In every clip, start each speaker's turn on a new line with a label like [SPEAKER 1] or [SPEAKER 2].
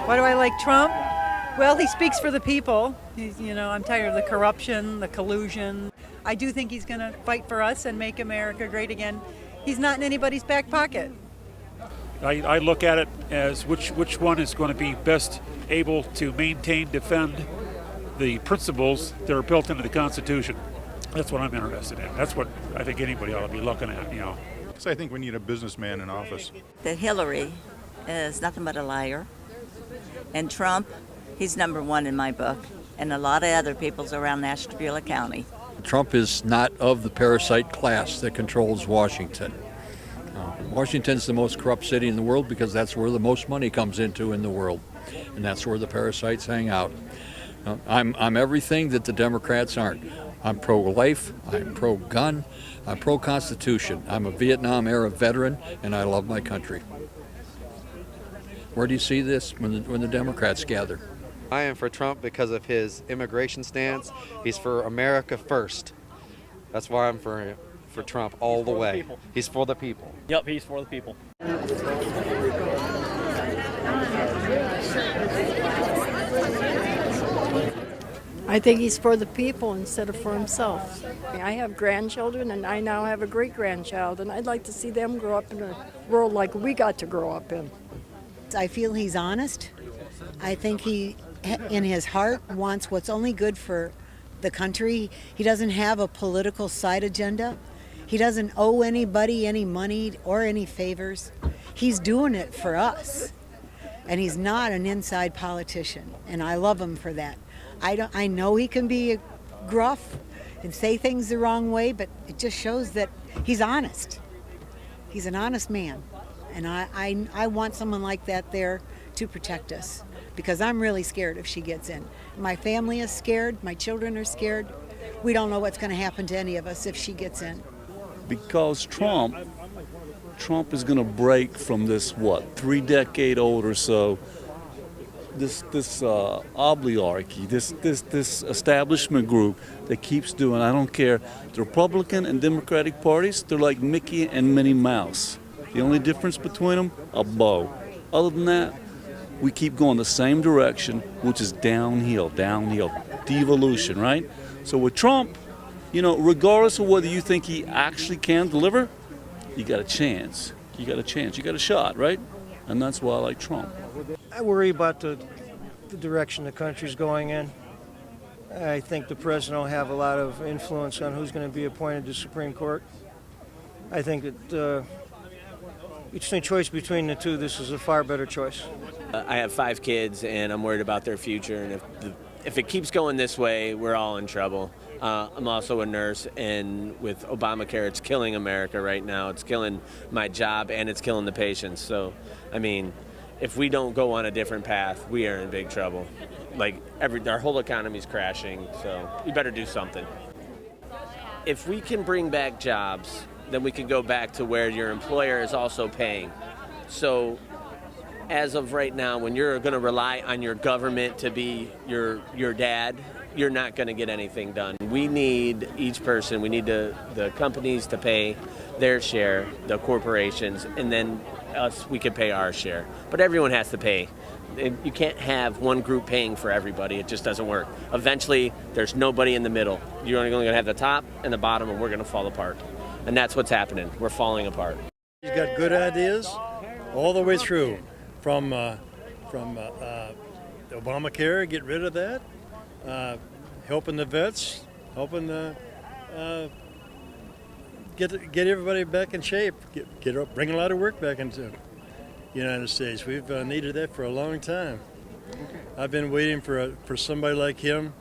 [SPEAKER 1] Why do I like Trump? Well, he speaks for the people. I'm tired of the corruption, the collusion. I do think he's going to fight for us and make America great again. He's not in anybody's back pocket.
[SPEAKER 2] I look at it as which one is going to be best able to maintain, defend the principles that are built into the Constitution. That's what I'm interested in. That's what I think anybody ought to be looking at,
[SPEAKER 3] So I think we need a businessman in office.
[SPEAKER 4] That Hillary is nothing but a liar. And Trump, he's number one in my book, and a lot of other people's around Ashtabula County.
[SPEAKER 5] Trump is not of the parasite class that controls Washington. Washington's the most corrupt city in the world because that's where the most money comes into in the world, and that's where the parasites hang out. I'm everything that the Democrats aren't. I'm pro-life, I'm pro-gun, I'm pro-Constitution. I'm a Vietnam-era veteran, and I love my country. Where do you see this when the Democrats gather?
[SPEAKER 6] I am for Trump because of his immigration stance. He's for America first. That's why I'm for Trump all the way. He's for the people.
[SPEAKER 7] Yep, he's for the people.
[SPEAKER 8] I think he's for the people instead of for himself. I have grandchildren, and I now have a great-grandchild, and I'd like to see them grow up in a world like we got to grow up in.
[SPEAKER 9] I feel he's honest. I think he, in his heart, wants what's only good for the country. He doesn't have a political side agenda. He doesn't owe anybody any money or any favors. He's doing it for us. And he's not an inside politician, and I love him for that. I know he can be gruff and say things the wrong way, but it just shows that he's honest. He's an honest man. And I want someone like that there to protect us, because I'm really scared if she gets in. My family is scared. My children are scared. We don't know what's going to happen to any of us if she gets in.
[SPEAKER 10] Because Trump is going to break from this, 3-decade-old or so, this oligarchy, this establishment group that keeps doing, I don't care, the Republican and Democratic parties, they're like Mickey and Minnie Mouse. The only difference between them, a bow. Other than that, we keep going the same direction, which is downhill, devolution, right? So with Trump, regardless of whether you think he actually can deliver, you got a chance. You got a shot, right? And that's why I like Trump.
[SPEAKER 11] I worry about the direction the country's going in. I think the president will have a lot of influence on who's going to be appointed to the Supreme Court. I think that it's a choice between the two. This is a far better choice.
[SPEAKER 7] I have 5 kids, and I'm worried about their future. And if it keeps going this way, we're all in trouble. I'm also a nurse, and with Obamacare, it's killing America right now. It's killing my job, and it's killing the patients. So, if we don't go on a different path, we are in big trouble. Our whole economy's crashing, so we better do something. If we can bring back jobs, then we can go back to where your employer is also paying. So as of right now, when you're going to rely on your government to be your dad, you're not going to get anything done. We need each person, we need the companies to pay their share, the corporations, and then us, we can pay our share. But everyone has to pay. You can't have one group paying for everybody. It just doesn't work. Eventually, there's nobody in the middle. You're only going to have the top and the bottom, and we're going to fall apart. And that's what's happening. We're falling apart.
[SPEAKER 12] He's got good ideas all the way through, from Obamacare, get rid of that, helping the vets, helping the get everybody back in shape, bring a lot of work back into the United States. We've needed that for a long time. I've been waiting for somebody like him.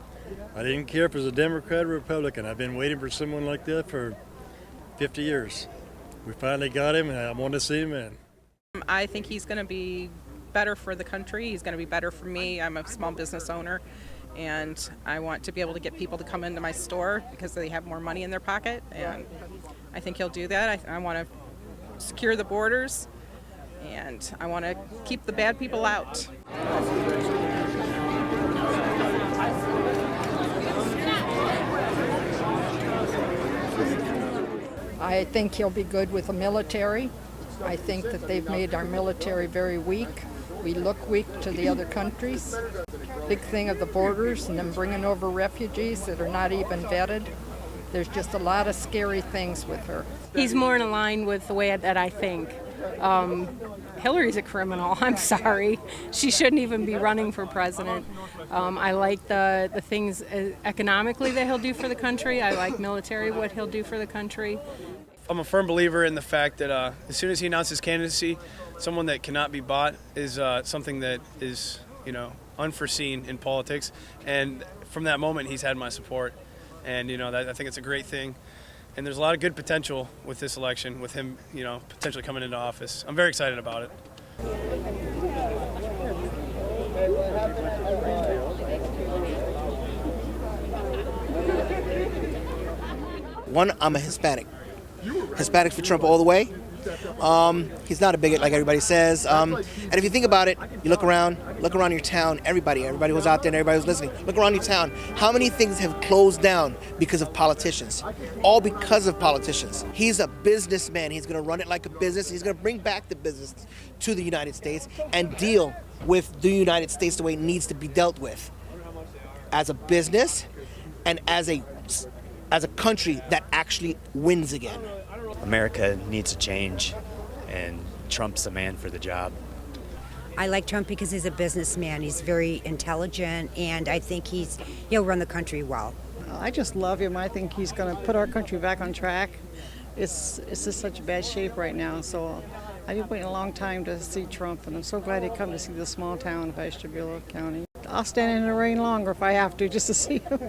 [SPEAKER 12] I didn't care if it was a Democrat or Republican. I've been waiting for someone like that for 50 years. We finally got him, and I want to see him in.
[SPEAKER 13] I think he's going to be better for the country. He's going to be better for me. I'm a small business owner, and I want to be able to get people to come into my store because they have more money in their pocket, and I think he'll do that. I want to secure the borders, and I want to keep the bad people out.
[SPEAKER 8] I think he'll be good with the military. I think that they've made our military very weak. We look weak to the other countries. Big thing of the borders and them bringing over refugees that are not even vetted. There's just a lot of scary things with her.
[SPEAKER 14] He's more in line with the way that I think. Hillary's a criminal. I'm sorry. She shouldn't even be running for president. I like the things economically that he'll do for the country. I like military, what he'll do for the country.
[SPEAKER 15] I'm a firm believer in the fact that as soon as he announces candidacy, someone that cannot be bought is something that is, unforeseen in politics. And from that moment, he's had my support. And, I think it's a great thing. And there's a lot of good potential with this election, with him, potentially coming into office. I'm very excited about it.
[SPEAKER 16] One, I'm a Hispanic. Hispanic for Trump all the way. He's not a bigot like everybody says. And if you think about it, you look around your town, everybody who's out there and everybody who's listening, look around your town. How many things have closed down because of politicians? All because of politicians. He's a businessman. He's going to run it like a business. He's going to bring back the business to the United States and deal with the United States the way it needs to be dealt with. As a business and as a country that actually wins again.
[SPEAKER 17] America needs a change, and Trump's the man for the job.
[SPEAKER 18] I like Trump because he's a businessman. He's very intelligent, and I think he'll run the country well.
[SPEAKER 19] I just love him. I think he's going to put our country back on track. It's just such a bad shape right now, so I've been waiting a long time to see Trump, and I'm so glad he come to see the small town of Ashtabula County. I'll stand in the rain longer if I have to just to see him.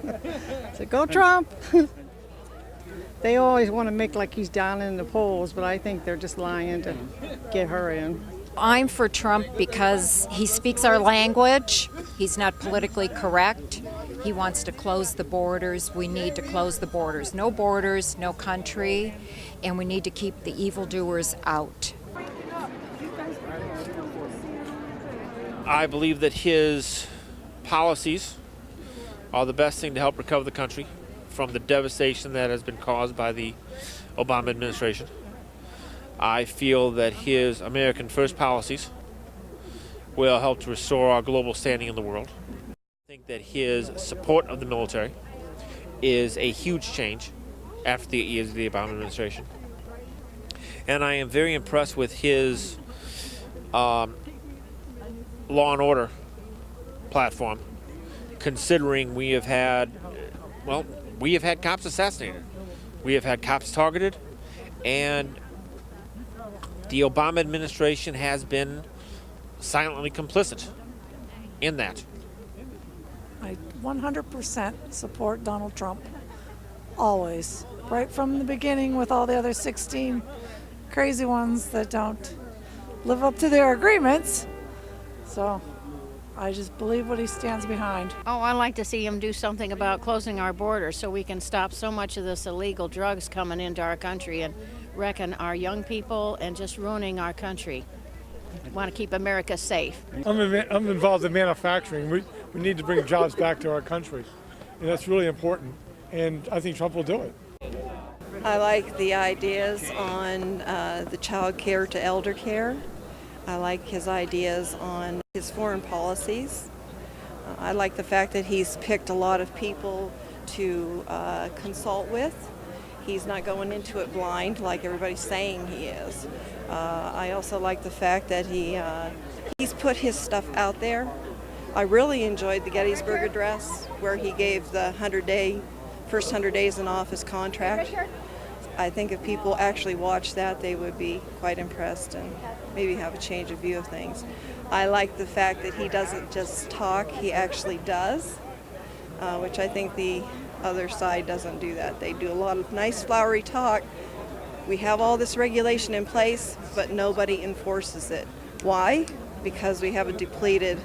[SPEAKER 19] So go Trump! They always want to make like he's down in the polls, but I think they're just lying to get her in.
[SPEAKER 20] I'm for Trump because he speaks our language. He's not politically correct. He wants to close the borders. We need to close the borders. No borders, no country, and we need to keep the evildoers out.
[SPEAKER 21] I believe that his policies are the best thing to help recover the country from the devastation that has been caused by the Obama administration. I feel that his American First policies will help to restore our global standing in the world. I think that his support of the military is a huge change after the years of the Obama administration. And I am very impressed with his law and order platform, considering we have had cops assassinated. We have had cops targeted, and the Obama administration has been silently complicit in that.
[SPEAKER 22] I 100% support Donald Trump, always. Right from the beginning with all the other 16 crazy ones that don't live up to their agreements. So I just believe what he stands behind.
[SPEAKER 23] Oh, I'd like to see him do something about closing our borders so we can stop so much of this illegal drugs coming into our country and wrecking our young people and just ruining our country. We want to keep America safe.
[SPEAKER 24] I'm involved in manufacturing. We need to bring jobs back to our country, and that's really important, and I think Trump will do it.
[SPEAKER 25] I like the ideas on the child care to elder care. I like his ideas on his foreign policies. I like the fact that he's picked a lot of people to consult with. He's not going into it blind like everybody's saying he is. I also like the fact that he's put his stuff out there. I really enjoyed the Gettysburg Address where he gave the first 100 days in office contract. I think if people actually watch that, they would be quite impressed and maybe have a change of view of things. I like the fact that he doesn't just talk, he actually does, which I think the other side doesn't do that. They do a lot of nice flowery talk. We have all this regulation in place, but nobody enforces it. Why? Because we have a depleted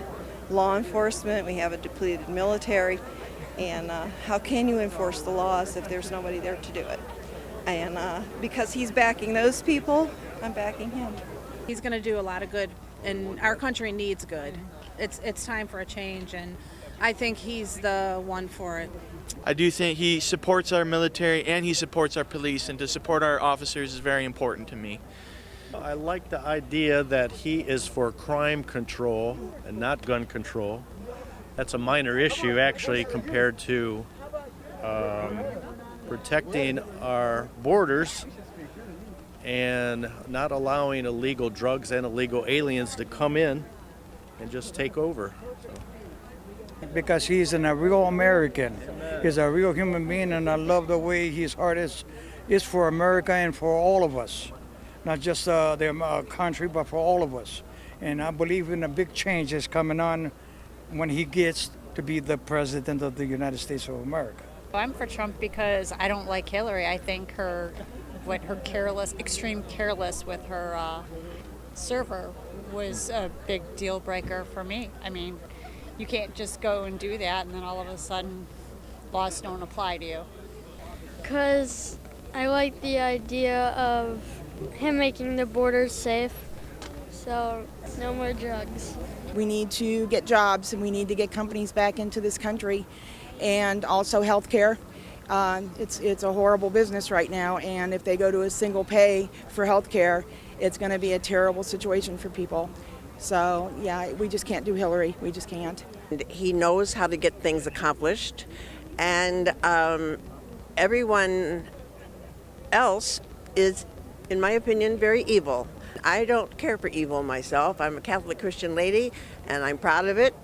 [SPEAKER 25] law enforcement, we have a depleted military, and how can you enforce the laws if there's nobody there to do it? And because he's backing those people, I'm backing him.
[SPEAKER 14] He's going to do a lot of good, and our country needs good. It's time for a change, and I think he's the one for it.
[SPEAKER 26] I do think he supports our military and he supports our police, and to support our officers is very important to me.
[SPEAKER 12] I like the idea that he is for crime control and not gun control. That's a minor issue, actually, compared to protecting our borders and not allowing illegal drugs and illegal aliens to come in and just take over.
[SPEAKER 1] Because he's a real American. He's a real human being, and I love the way his heart is for America and for all of us. Not just the country, but for all of us. And I believe in a big change that's coming on when he gets to be the president of the United States of America.
[SPEAKER 2] I'm for Trump because I don't like Hillary. I think her extreme careless with her server was a big deal breaker for me. I mean, you can't just go and do that and then all of a sudden laws don't apply to you.
[SPEAKER 3] Because I like the idea of him making the borders safe, so no more drugs.
[SPEAKER 4] We need to get jobs and we need to get companies back into this country, and also health care. It's a horrible business right now, and if they go to a single pay for health care, it's going to be a terrible situation for people. So yeah, we just can't do Hillary. We just can't.
[SPEAKER 5] He knows how to get things accomplished, and everyone else is, in my opinion, very evil. I don't care for evil myself. I'm a Catholic Christian lady, and I'm proud of it.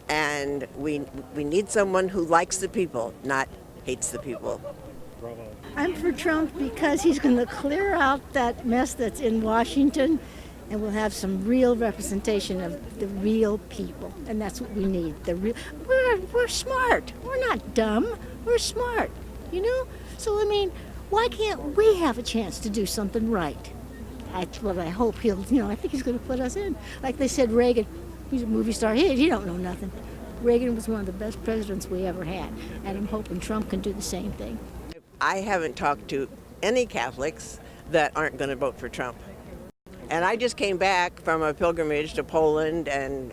[SPEAKER 5] And we need someone who likes the people, not hates the people.
[SPEAKER 26] I'm for Trump because he's going to clear out that mess that's in Washington, and we'll have some real representation of the real people, and that's what we need. We're smart. We're not dumb. We're smart, you know? So, I mean, why can't we have a chance to do something right? That's what I hope he'll, I think he's going to put us in. Like they said, Reagan, he's a movie star. He don't know nothing. Reagan was one of the best presidents we ever had, and I'm hoping Trump can do the same thing.
[SPEAKER 5] I haven't talked to any Catholics that aren't going to vote for Trump. And I just came back from a pilgrimage to Poland and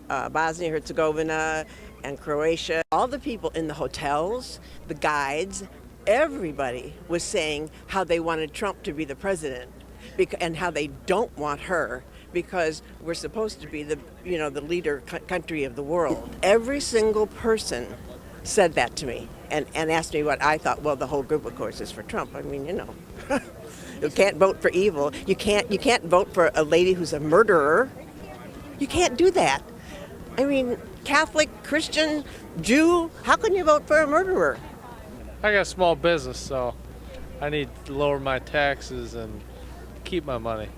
[SPEAKER 5] Bosnia-Herzegovina and Croatia. All the people in the hotels, the guides, everybody was saying how they wanted Trump to be the president and how they don't want her because we're supposed to be the leader country of the world. Every single person said that to me and asked me what I thought. Well, the whole group, of course, is for Trump. I mean, you can't vote for evil. You can't vote for a lady who's a murderer. You can't do that. I mean, Catholic, Christian, Jew, how can you vote for a murderer?
[SPEAKER 27] I got a small business, so I need to lower my taxes and keep my money.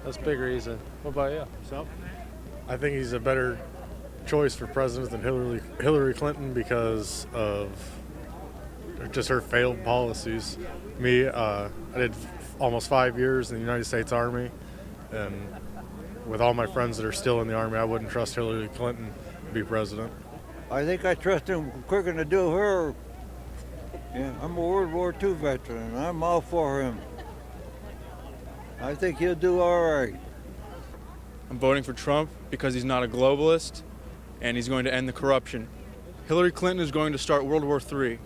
[SPEAKER 27] That's a big reason. What about you?
[SPEAKER 28] So, I think he's a better choice for president than Hillary Clinton because of just her failed policies. I did almost 5 years in the United States Army, and with all my friends that are still in the Army, I wouldn't trust Hillary Clinton to be president.
[SPEAKER 29] I think I trust him quicker than to do her. Yeah, I'm a World War II veteran, and I'm all for him. I think he'll do all right.
[SPEAKER 30] I'm voting for Trump because he's not a globalist, and he's going to end the corruption. Hillary Clinton is going to start World War III.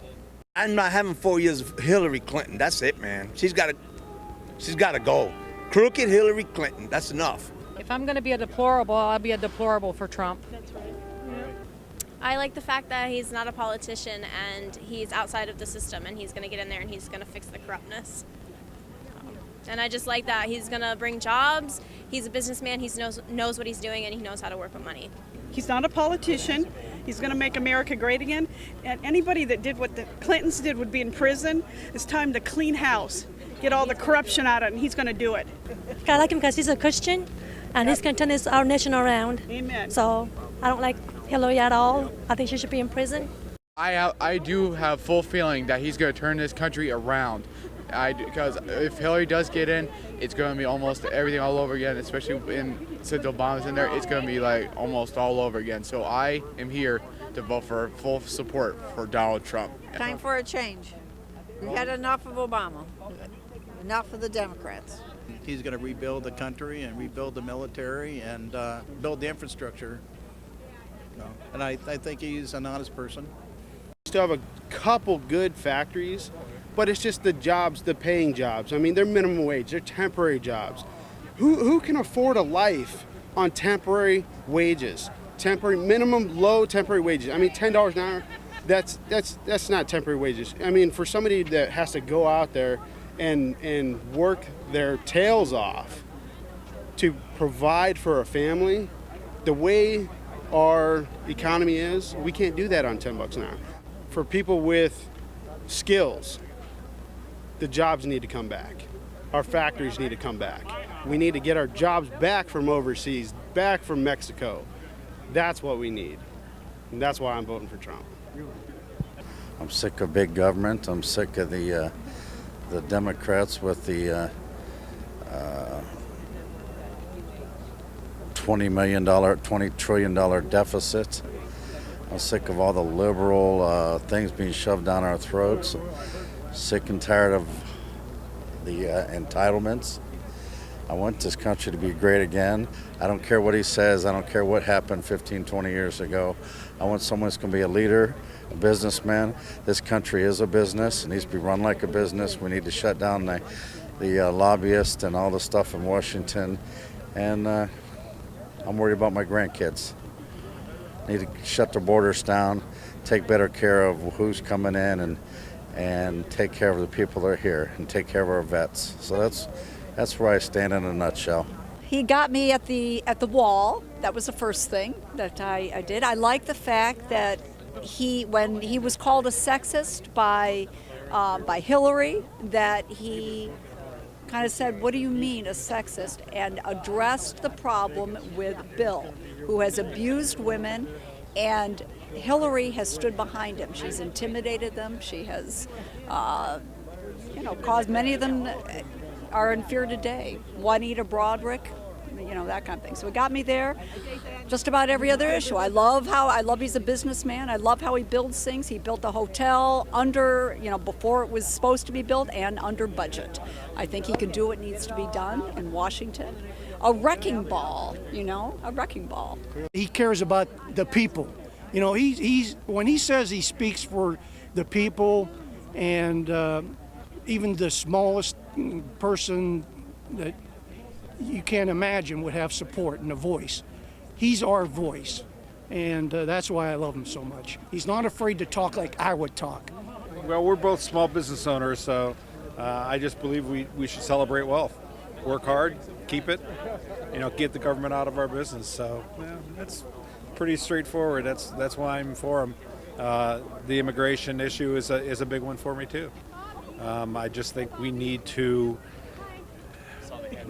[SPEAKER 31] I'm not having 4 years of Hillary Clinton. That's it, man. She's got to go. Crooked Hillary Clinton. That's enough.
[SPEAKER 14] If I'm going to be a deplorable, I'll be a deplorable for Trump.
[SPEAKER 32] I like the fact that he's not a politician and he's outside of the system and he's going to get in there and he's going to fix the corruptness. And I just like that. He's going to bring jobs. He's a businessman. He knows what he's doing and he knows how to work with money.
[SPEAKER 33] He's not a politician. He's going to make America great again. And anybody that did what the Clintons did would be in prison. It's time to clean house, get all the corruption out of it, and he's going to do it.
[SPEAKER 34] I like him because he's a Christian and he's going to turn our nation around.
[SPEAKER 33] Amen.
[SPEAKER 34] So I don't like Hillary at all. I think she should be in prison.
[SPEAKER 35] I do have full feeling that he's going to turn this country around. Because if Hillary does get in, it's going to be almost everything all over again, especially since Obama's in there, it's going to be like almost all over again. So I am here to vote for full support for Donald Trump.
[SPEAKER 36] Time for a change. We had enough of Obama, enough of the Democrats.
[SPEAKER 37] He's going to rebuild the country and rebuild the military and build the infrastructure. And I think he's an honest person.
[SPEAKER 38] We still have a couple good factories,
[SPEAKER 6] but it's just the jobs, the paying jobs. I mean, they're minimum wage, they're temporary jobs. Who can afford a life on temporary wages? Temporary, minimum low temporary wages. I mean, $10 an hour, that's not temporary wages. I mean, for somebody that has to go out there and work their tails off to provide for a family, the way our economy is, we can't do that on $10 an hour. For people with skills, the jobs need to come back. Our factories need to come back. We need to get our jobs back from overseas, back from Mexico. That's what we need. And that's why I'm voting for Trump.
[SPEAKER 7] I'm sick of big government. I'm sick of the Democrats with the $20 trillion deficit. I'm sick of all the liberal things being shoved down our throats. Sick and tired of the entitlements. I want this country to be great again. I don't care what he says. I don't care what happened 15, 20 years ago. I want someone that's going to be a leader, a businessman. This country is a business. It needs to be run like a business. We need to shut down the lobbyists and all the stuff in Washington. And I'm worried about my grandkids. Need to shut the borders down, take better care of who's coming in, and take care of the people that are here, and take care of our vets. So that's where I stand in a nutshell.
[SPEAKER 8] He got me at the wall. That was the first thing that I did. I like the fact that when he was called a sexist by Hillary, that he kind of said, "What do you mean a sexist?" and addressed the problem with Bill, who has abused women, and Hillary has stood behind him. She's intimidated them. She has, caused many of them are in fear today. Juanita Broderick, that kind of thing. So it got me there. Just about every other issue. I love he's a businessman. I love how he builds things. He built a hotel under, before it was supposed to be built and under budget. I think he can do what needs to be done in Washington. A wrecking ball, a wrecking ball.
[SPEAKER 9] He cares about the people. He's when he says he speaks for the people, and even the smallest person that you can't imagine would have support and a voice. He's our voice, and that's why I love him so much. He's not afraid to talk like I would talk.
[SPEAKER 10] Well, we're both small business owners, so I just believe we should celebrate wealth. Work hard, keep it, get the government out of our business. So that's pretty straightforward. That's why I'm for him. The immigration issue is a big one for me too. I just think we need to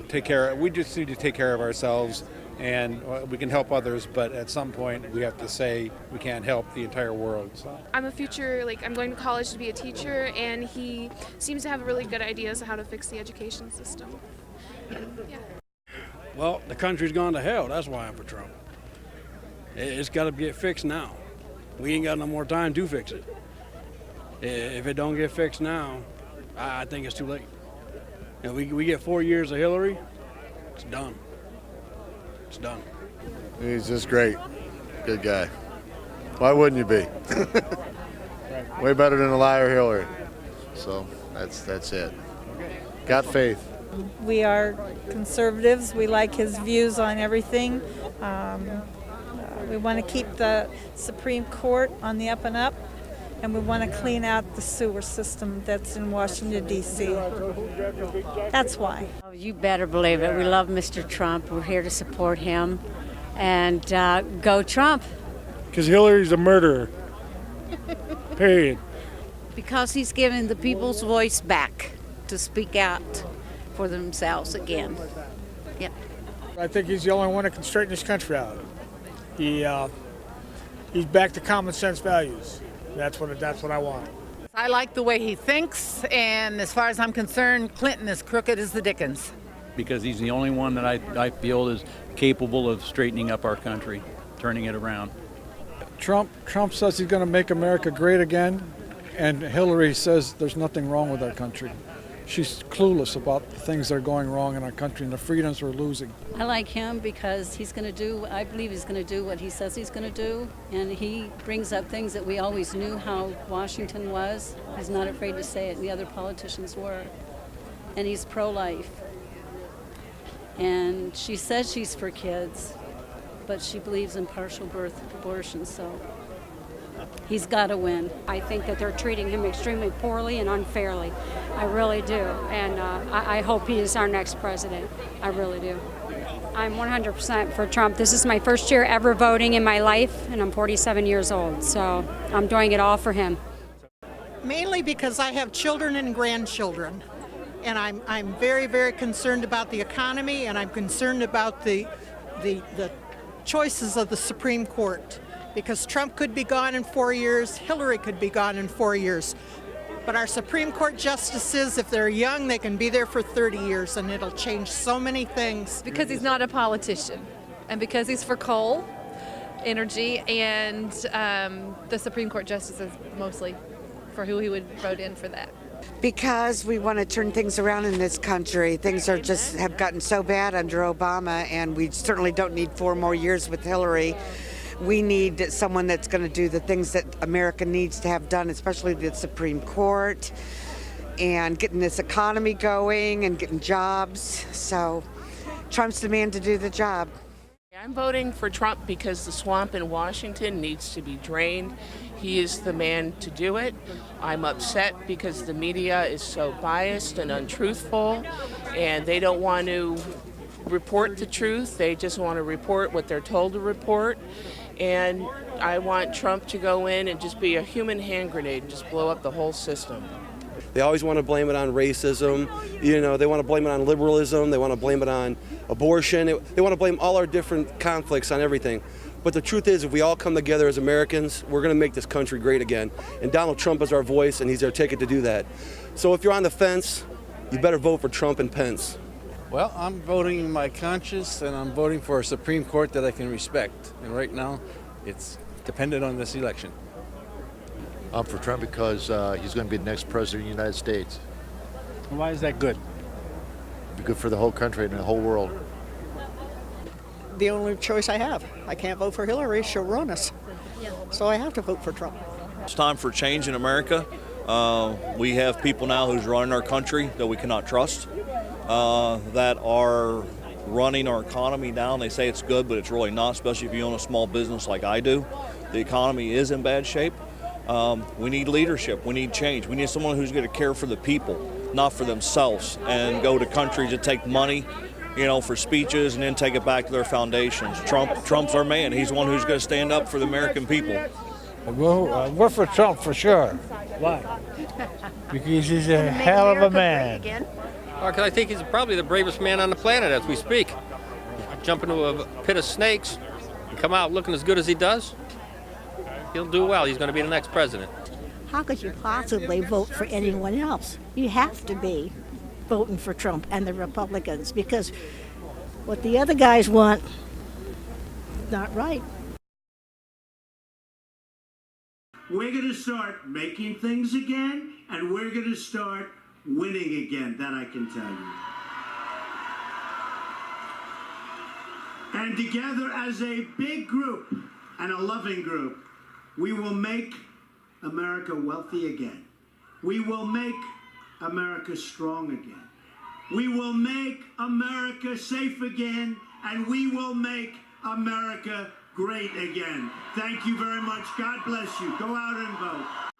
[SPEAKER 10] take care of ourselves, and we can help others, but at some point we have to say we can't help the entire world. So.
[SPEAKER 11] I'm I'm going to college to be a teacher, and he seems to have really good ideas on how to fix the education system. Yeah.
[SPEAKER 13] Well, the country's gone to hell. That's why I'm for Trump. It's got to get fixed now. We ain't got no more time to fix it. If it don't get fixed now, I think it's too late. We get 4 years of Hillary, it's done. It's done.
[SPEAKER 15] He's just great. Good guy. Why wouldn't you be? Way better than a liar Hillary. So that's it. Got faith.
[SPEAKER 16] We are conservatives. We like his views on everything. We want to keep the Supreme Court on the up and up, and we want to clean out the sewer system that's in Washington, D.C. That's why.
[SPEAKER 17] Oh, you better believe it. We love Mr. Trump. We're here to support him. And go Trump.
[SPEAKER 9] Because Hillary's a murderer. Period.
[SPEAKER 17] Because he's giving the people's voice back to speak out for themselves again. Yep.
[SPEAKER 9] I think he's the only one that can straighten this country out. He's back to common sense values. That's what I want.
[SPEAKER 18] I like the way he thinks, and as far as I'm concerned, Clinton is crooked as the dickens.
[SPEAKER 19] Because he's the only one that I feel is capable of straightening up our country, turning it around.
[SPEAKER 20] Trump says he's going to make America great again, and Hillary says there's nothing wrong with our country. she's clueless about the things that are going wrong in our country and the freedoms we're losing.
[SPEAKER 1] I like him because he's going to do, I believe he's going to do what he says he's going to do. And he brings up things that we always knew how Washington was. He's not afraid to say it, and the other politicians were. And he's pro-life. And she says she's for kids, but she believes in partial birth abortion, so he's got to win.
[SPEAKER 2] I think that they're treating him extremely poorly and unfairly. I really do. And I hope he is our next president. I really do. I'm 100% for Trump. This is my first year ever voting in my life, and I'm 47 years old, so I'm doing it all for him.
[SPEAKER 3] Mainly because I have children and grandchildren. And I'm very, very concerned about the economy, and I'm concerned about the choices of the Supreme Court. Because Trump could be gone in 4 years, Hillary could be gone in 4 years. But our Supreme Court justices, if they're young, they can be there for 30 years, and it'll change so many things.
[SPEAKER 4] Because he's not a politician, and because he's for coal, energy, and the Supreme Court justices mostly, for who he would vote in for that.
[SPEAKER 5] Because we want to turn things around in this country. Things are just have gotten so bad under Obama, and we certainly don't need 4 more years with Hillary. We need someone that's going to do the things that America needs to have done, especially the Supreme Court, and getting this economy going and getting jobs. So Trump's the man to do the job.
[SPEAKER 12] I'm voting for Trump because the swamp in Washington needs to be drained. He is the man to do it. I'm upset because the media is so biased and untruthful, and they don't want to report the truth. They just want to report what they're told to report. And I want Trump to go in and just be a human hand grenade and just blow up the whole system.
[SPEAKER 21] They always want to blame it on racism. They want to blame it on liberalism. They want to blame it on abortion. They want to blame all our different conflicts on everything. But the truth is, if we all come together as Americans, we're going to make this country great again. And Donald Trump is our voice, and he's our ticket to do that. So if you're on the fence, you better vote for Trump and Pence.
[SPEAKER 22] Well, I'm voting my conscience, and I'm voting for a Supreme Court that I can respect. And right now, it's dependent on this election.
[SPEAKER 15] I'm for Trump because he's going to be the next president of the United States.
[SPEAKER 23] Why is that good?
[SPEAKER 15] It'd be good for the whole country and the whole world.
[SPEAKER 3] The only choice I have. I can't vote for Hillary, she'll ruin us. So I have to vote for Trump.
[SPEAKER 24] It's time for change in America. We have people now who's running our country that we cannot trust, that are running our economy down. They say it's good, but it's really not, especially if you own a small business like I do. The economy is in bad shape. We need leadership. We need change. We need someone who's going to care for the people, not for themselves, and go to countries that take money, for speeches and then take it back to their foundations. Trump's our man. He's the one who's going to stand up for the American people.
[SPEAKER 25] Well, we're for Trump for sure.
[SPEAKER 23] Why?
[SPEAKER 25] Because he's a hell of a man.
[SPEAKER 26] Because I think he's probably the bravest man on the planet as we speak. Jump into a pit of snakes and come out looking as good as he does, he'll do well. He's going to be the next president.
[SPEAKER 27] How could you possibly vote for anyone else? You have to be voting for Trump and the Republicans, because what the other guys want, not right.
[SPEAKER 28] We're going to start making things again, and we're going to start winning again, that I can tell you. And together as a big group and a loving group, we will make America wealthy again. We will make America strong again. We will make America safe again, and we will make America great again. Thank you very much. God bless you. Go out and vote.